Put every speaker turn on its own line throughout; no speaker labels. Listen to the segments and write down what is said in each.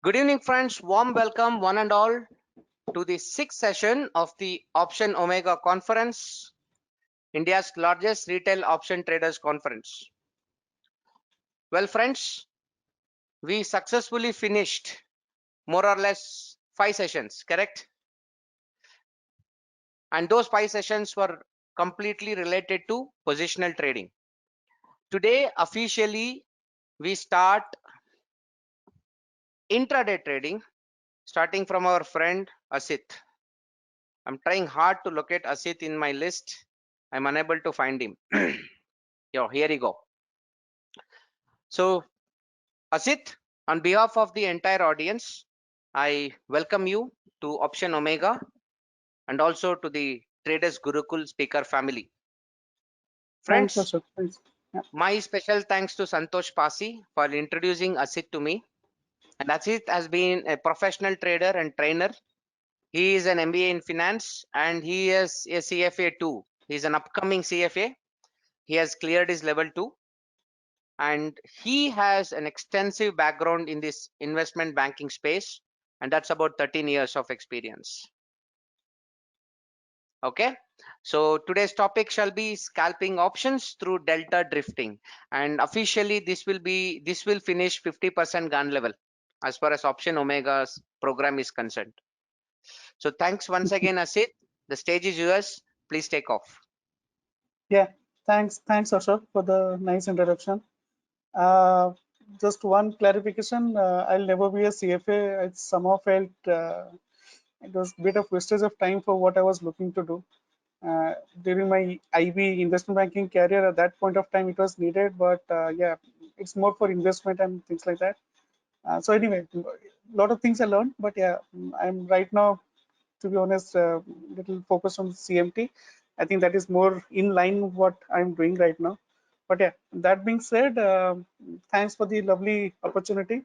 Good evening, friends. Warm welcome, one and all, to the sixth session of the Option Omega Conference, India's largest retail option traders conference. Well, friends, we successfully finished more or less 5 sessions, correct? And those 5 sessions were completely related to positional trading. Today, officially, we start intraday trading, starting from our friend Asit. I'm trying hard to locate Asit in my list. I'm unable to find him. Yo, here you go. So, Asit, on behalf of the entire audience, I welcome you to Option Omega and also to the Traders Gurukul speaker family.
Thanks,
Friends,
Ashok. Thanks. Yeah.
my special thanks to Santosh Pasi for introducing Asit to me. And Asit has been a professional trader and trainer. He is an MBA in finance and he is a CFA too. He's an upcoming CFA. He has cleared his level 2 and he has an extensive background in this investment banking space, and that's about 13 years of experience. Okay, so today's topic shall be scalping options through delta drifting, and officially this will finish 50% gun level as far as Option Omega's program is concerned. So thanks once again, Asit. The stage is yours. Please take off.
Yeah. Thanks, Ashok, for the nice introduction. Just one clarification. I'll never be a CFA. I somehow felt it was a bit of wastage of time for what I was looking to do. During my IB investment banking career, at that point of time, it was needed. But yeah, it's more for investment and things like that. So anyway, a lot of things I learned. But yeah, I'm right now, to be honest, little focused on CMT. I think that is more in line with what I'm doing right now. But yeah, that being said, thanks for the lovely opportunity.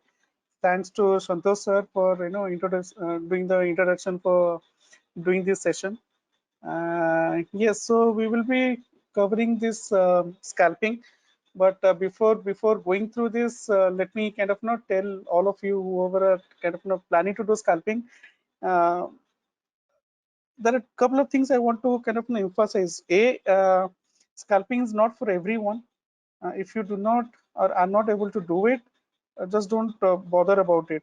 Thanks to Santosh sir for doing the introduction for doing this session. Yes, so we will be covering this scalping. But before going through this, let me kind of not tell all of you whoever are kind of not planning to do scalping. Uh, there are a couple of things I want to kind of emphasize. Scalping is not for everyone. If you do not or are not able to do it, just don't bother about it.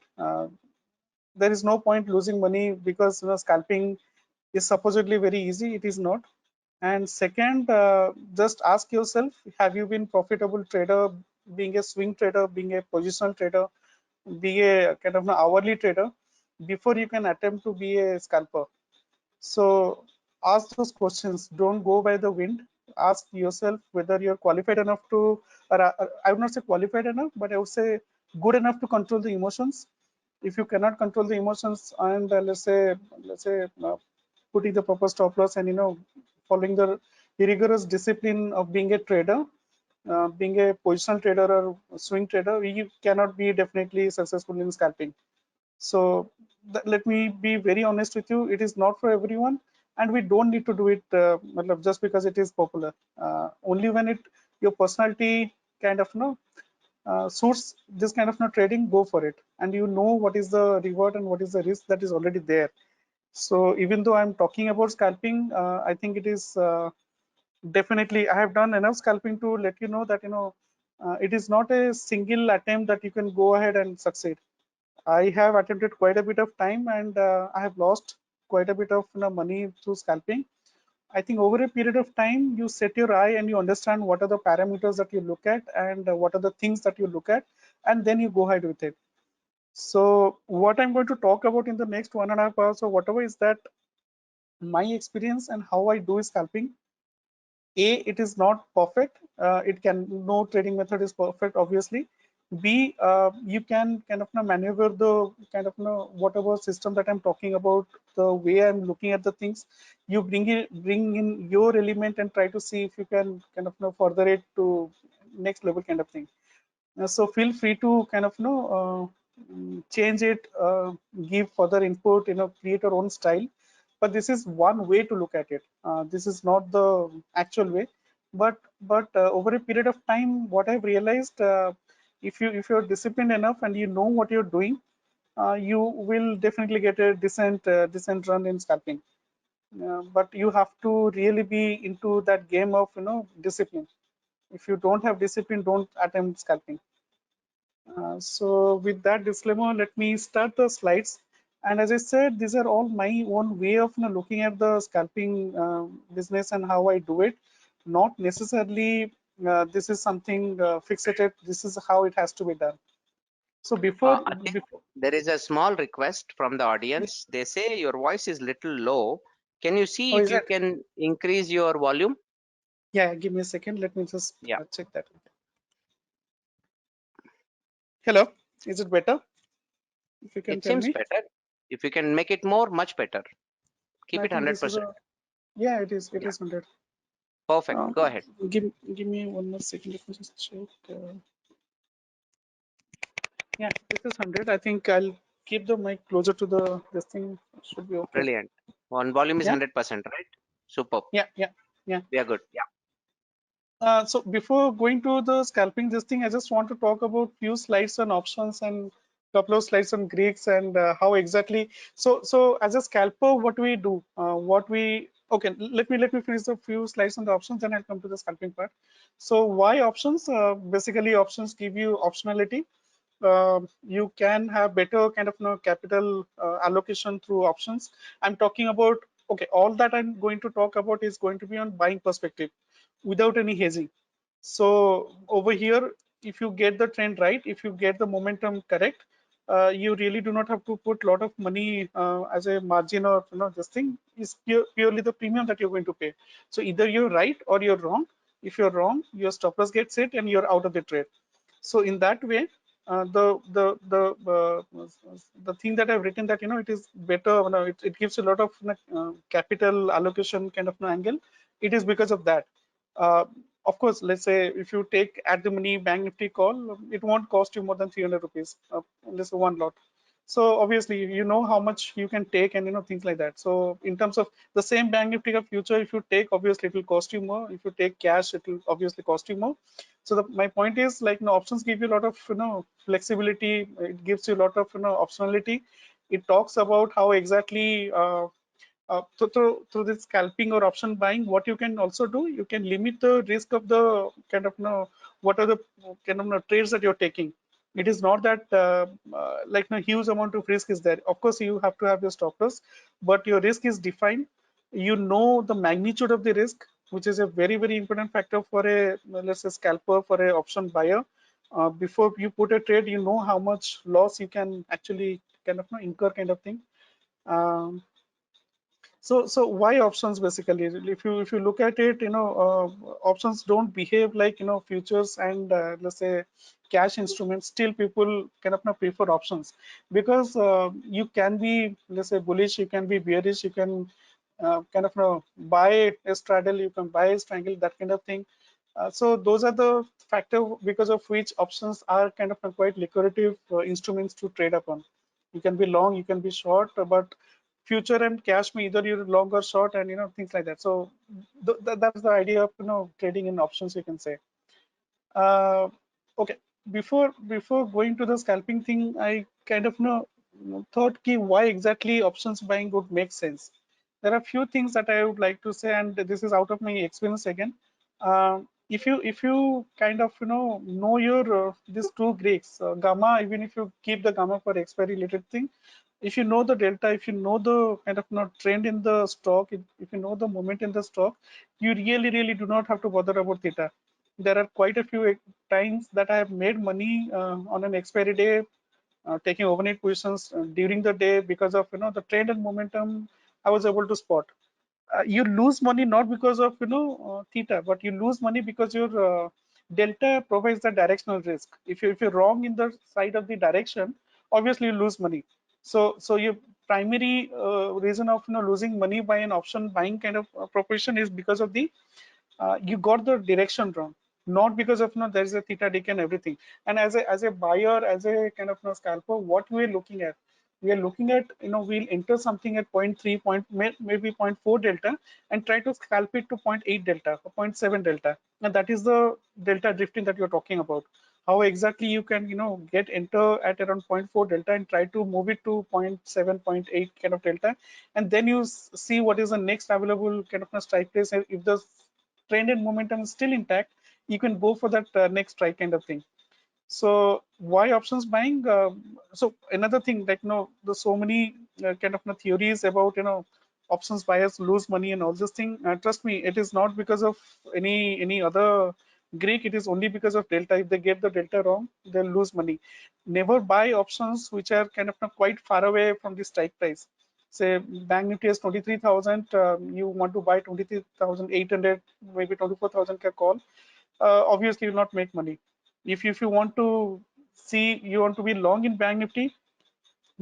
There is no point losing money because scalping is supposedly very easy. It is not. And second, just ask yourself: have you been profitable trader, being a swing trader, being a positional trader, being a kind of an hourly trader, before you can attempt to be a scalper? So ask those questions. Don't go by the wind. Ask yourself whether you're qualified enough to, or I would not say qualified enough, but I would say good enough to control the emotions. If you cannot control the emotions, and let's say putting the proper stop loss and following the rigorous discipline of being a trader, being a positional trader or swing trader, you cannot be definitely successful in scalping. So let me be very honest with you, it is not for everyone, and we don't need to do it just because it is popular. Only when your personality kind of suits this kind of trading, go for it, and you know what is the reward and what is the risk that is already there. So even though I'm talking about scalping, I think it is definitely, I have done enough scalping to let you know that it is not a single attempt that you can go ahead and succeed. I have attempted quite a bit of time, and I have lost quite a bit of money through scalping. I think over a period of time, you set your eye and you understand what are the parameters that you look at and what are the things that you look at, and then you go ahead with it. So what I'm going to talk about in the next 1.5 hours or whatever is that my experience and how I do scalping. It is not perfect. No trading method is perfect, obviously. B, you can kind of maneuver the kind of whatever system that I'm talking about, the way I'm looking at the things. You bring in your element and try to see if you can kind of further it to next level kind of thing. So feel free to kind of change it, give further input, create your own style. But this is one way to look at it. This is not the actual way. But over a period of time, what I've realized, if you're disciplined enough and you know what you're doing, you will definitely get a decent run in scalping. But you have to really be into that game of discipline. If you don't have discipline, don't attempt scalping. So with that disclaimer, let me start the slides. And as I said, these are all my own way of looking at the scalping business and how I do it. Not necessarily this is something fixated. This is how it has to be done. So
Atik, there is a small request from the audience. They say your voice is little low. Can you see
oh,
if
is
you
that?
can increase your volume?
Yeah, give me a second. Let me just
Yeah,
check that. Hello, is it better? If you can
it
tell
seems
me.
better. If you can make it more, much better. Keep
I
it
think this is
100%.
a, yeah, it is. It
Yeah,
is 100.
perfect.
Um,
Go ahead.
give me one more second. Let me just check. Yeah, this is 100. I think I'll keep the mic closer to the this thing. Should be okay.
Brilliant. One volume is
Yeah,
100%, right? Superb.
yeah.
We are good. Yeah.
So before going to the scalping this thing, I just want to talk about few slides on options and couple of slides on Greeks and how exactly. So as a scalper, what we do, okay. Let me finish the few slides on the options, then I'll come to the scalping part. So why options? Basically, options give you optionality. You can have better kind of capital allocation through options. I'm talking about, okay, all that I'm going to talk about is going to be on buying perspective without any hedging. So over here, if you get the trend right, if you get the momentum correct, you really do not have to put a lot of money as a margin, or this thing is purely the premium that you're going to pay. So either you're right or you're wrong. If you're wrong, your stop loss gets hit and you're out of the trade. So in that way, the thing that I've written, that it is better, it gives a lot of capital allocation kind of angle. It is because of that. Uh, of course, let's say if you take at the money bank nifty call, it won't cost you more than 300 rupees, unless one lot. So obviously, you know how much you can take, and things like that. So in terms of the same bank nifty of future, if you take, obviously it will cost you more. If you take cash, it will obviously cost you more. So my point is, like, options give you a lot of flexibility. It gives you a lot of optionality. It talks about how exactly through this scalping or option buying, what you can also do, you can limit the risk of the kind of what are the kind of trades that you're taking. It is not that like huge amount of risk is there. Of course, you have to have your stop loss, but your risk is defined. You know the magnitude of the risk, which is a very important factor for a, let's say, scalper, for a option buyer. Before you put a trade, you know how much loss you can actually kind of incur, kind of thing. Um, so why options? Basically, if you look at it, options don't behave like futures and let's say cash instruments. Still people kind of prefer options, because you can be, let's say, bullish, you can be bearish, you can kind of buy a straddle, you can buy a strangle, that kind of thing. So those are the factor because of which options are kind of quite lucrative instruments to trade upon. You can be long, you can be short, but future and cash may either you're long or short, and things like that. So that's the idea of trading in options, you can say. uh, okay, before going to the scalping thing, I kind of thought why exactly options buying would make sense. There are few things that I would like to say, and this is out of my experience again. If you kind of know your these two Greeks, gamma, even if you keep the gamma for expiry related thing, if you know the delta, if you know the kind of trend in the stock, if you know the moment in the stock, you really do not have to bother about theta. There are quite a few times that I have made money on an expiry day, taking overnight positions during the day, because of the trend and momentum I was able to spot. You lose money not because of theta, but you lose money because your delta provides the directional risk. If you're wrong in the side of the direction, obviously you lose money. So your primary reason of losing money by an option buying kind of proposition is because of the you got the direction wrong, not because of there is a theta decay and everything. And as a buyer, as a kind of scalper, what we're looking at, we are looking at we'll enter something at 0.3 maybe zero point 0.4 delta, and try to scalp it to 0.8 delta or 0.7 delta, and that is the delta drifting that you're talking about. how exactly you can get enter at around zero point 0.4 delta and try to move it to 0.7 zero point 0.8 kind of delta, and then you see what is the next available kind of a strike price. And if the trend and momentum is still intact, you can go for that next strike kind of thing. So why options buying? So another thing, like there's so many kind of theories about options buyers lose money and all this thing. Trust me, it is not because of any other Greek. It is only because of delta. If they get the delta wrong, they'll lose money. Never buy options which are kind of quite far away from the strike price. Say Bank Nifty is 23,000. You want to buy 23,800, maybe 24,000 ka call. Obviously, you will not make money. If you want to see, you want to be long in Bank Nifty,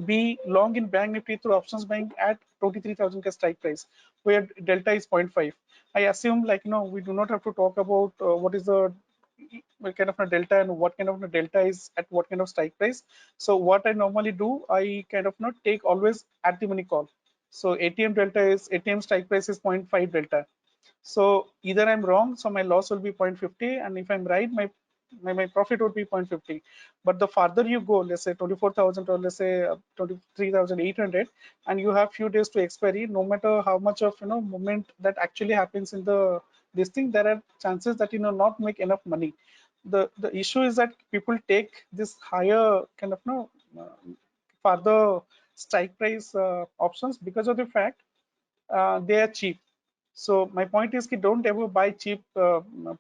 be long in Bank Nifty through options buying at 23,000 strike price, where delta is 0.5. I assume, like we do not have to talk about what is the what kind of a delta and what kind of a delta is at what kind of strike price. So what I normally do, I kind of not take always at the money call. So ATM strike price is 0.5 delta. So either I'm wrong, so my loss will be 0.50, and if I'm right, my profit would be 0.50. But the farther you go, let's say 24,000 or let's say 23,800, and you have few days to expiry, no matter how much of movement that actually happens in the this thing, there are chances that not make enough money. The issue is that people take this higher kind of further strike price options because of the fact they are cheap. So my point is, don't ever buy cheap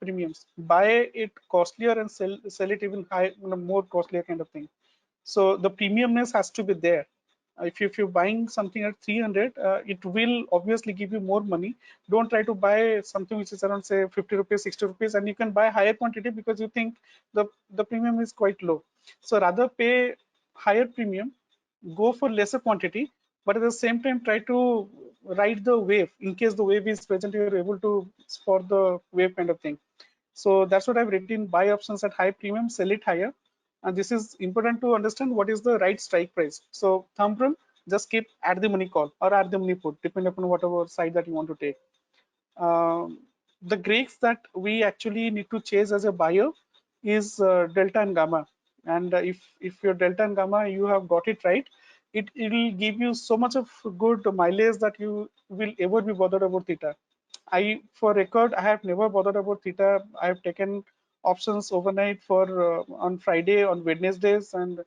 premiums. Buy it costlier and sell it even high, more costlier kind of thing. So the premiumness has to be there. If you're buying something at 300, it will obviously give you more money. Don't try to buy something which is around say 50 rupees, 60 rupees, and you can buy higher quantity because you think the premium is quite low. So rather pay higher premium, go for lesser quantity, but at the same time try to ride the wave. In case the wave is present, you're able to spot the wave kind of thing. So that's what I've written: buy options at high premium, sell it higher. And this is important to understand what is the right strike price. So thumb rule, just keep at the money call or at the money put, depending upon whatever side that you want to take. The Greeks that we actually need to chase as a buyer is delta and gamma. And if your delta and gamma, you have got it right, it will give you so much of good mileage that you will ever be bothered about theta. For record, I have never bothered about theta. I have taken options overnight for on Friday, on Wednesdays, and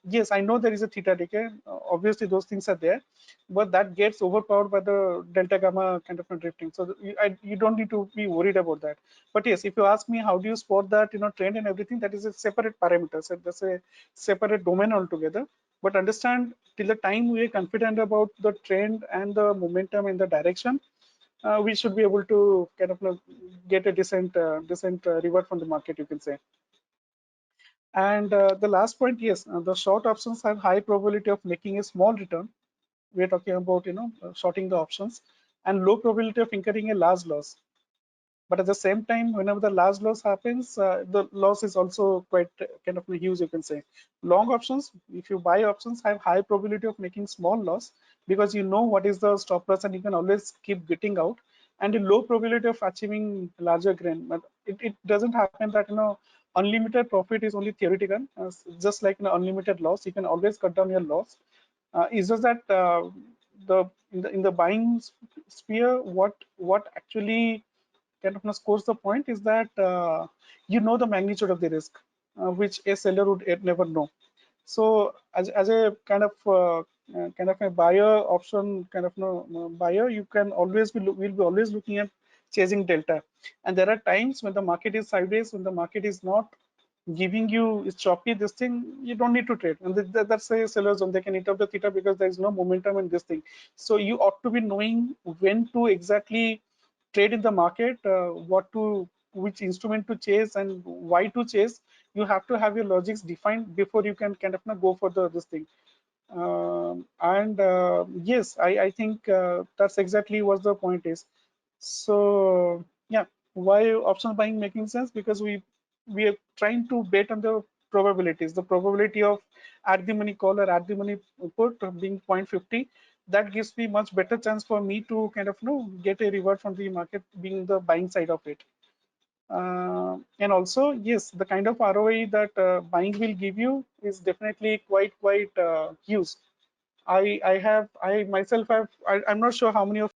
yes, I know there is a theta decay. Obviously, those things are there, but that gets overpowered by the delta gamma kind of drifting. So you don't need to be worried about that. But yes, if you ask me how do you spot that trend and everything, that is a separate parameter. So that's a separate domain altogether. But understand, till the time we are confident about the trend and the momentum and the direction, we should be able to kind of get a decent reward from the market, you can say. And the last point, yes, the short options have high probability of making a small return. We're talking about shorting the options, and low probability of incurring a large loss. But at the same time, whenever the large loss happens, the loss is also quite kind of huge, you can say. Long options, if you buy options, have high probability of making small loss because you know what is the stop loss and you can always keep getting out, and a low probability of achieving larger gain. But it doesn't happen that unlimited profit is only theoretical. Just like unlimited loss, you can always cut down your loss. It's just that the in the buying sphere, what actually kind of scores the point is that you know the magnitude of the risk, which a seller would never know. So as a kind of a buyer option kind of buyer, you can always will be always looking at chasing delta. And there are times when the market is sideways, when the market is not giving you is choppy, this thing you don't need to trade, and that's a seller's zone. They can eat up the theta because there is no momentum in this thing. So you ought to be knowing when to exactly trade in the market, which instrument to chase and why to chase. You have to have your logics defined before you can kind of go for this thing. And yes, I think that's exactly what the point is. So yeah, why option buying making sense? Because we are trying to bet on the probabilities. The probability of at the money call or at the money put being 0.50, that gives me much better chance for me to kind of get a reward from the market being the buying side of it. And also, yes, the kind of ROI that buying will give you is definitely quite huge. I myself have, I'm not sure how many of